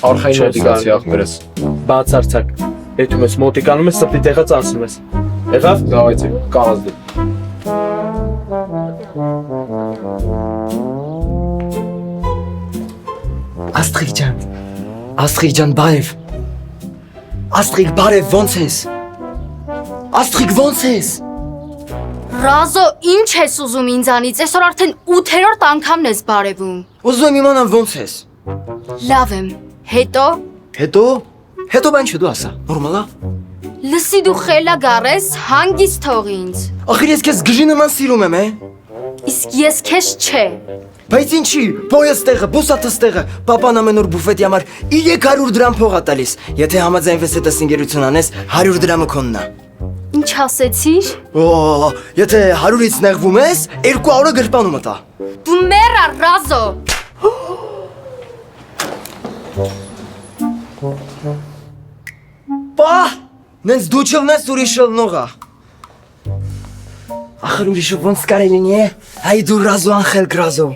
Արխային մոտիկացի ախմերս։ Բացարձակ։ Եթում ես մոտիկանում ես սպտի տեղած ասում ես։ Եղավ։ Давайте, կազդի։ Աստղիկ ջան, բարև։ Աստղիկ բարև, ոնց ես։ Աստղիկ ոնց ես։ Ռազո, ինչ ես ուզում ինձանից, այսօր արդեն 8-րդ անգամն ես բարևում։ Ուզում եմ իմանամ ոնց ես։ Լավ եմ, հետո։ Հետո բան չէ դու ասա, նորմալ է։ Լսի դու խելա գարես, հանգիստ թող ինձ։ Ախր ես քեզ գժի նման սիրում եմ, Իսկ ես քեզ չէ։ Բայց ինչի, պոյս տեղը, բուսատս տեղը, պապան ամեն օր բուֆետի համար 300 դրամ փող ա տալիս։ Եթե համաձայնվես այդ ընկերություն անես, 100 դրամը քոնն է։ Ինչ ասեցիր։ Եթե 100-ից նեղվում ես, 2 օրը գրպանումը տա։ Դու մեռա, Ռազո։ Պա, նենց դու չլնես ուրիշը լնողա։ Ախր ուրիշը ոնց կարելին է, հայ դու Ռազո անխել գրազո։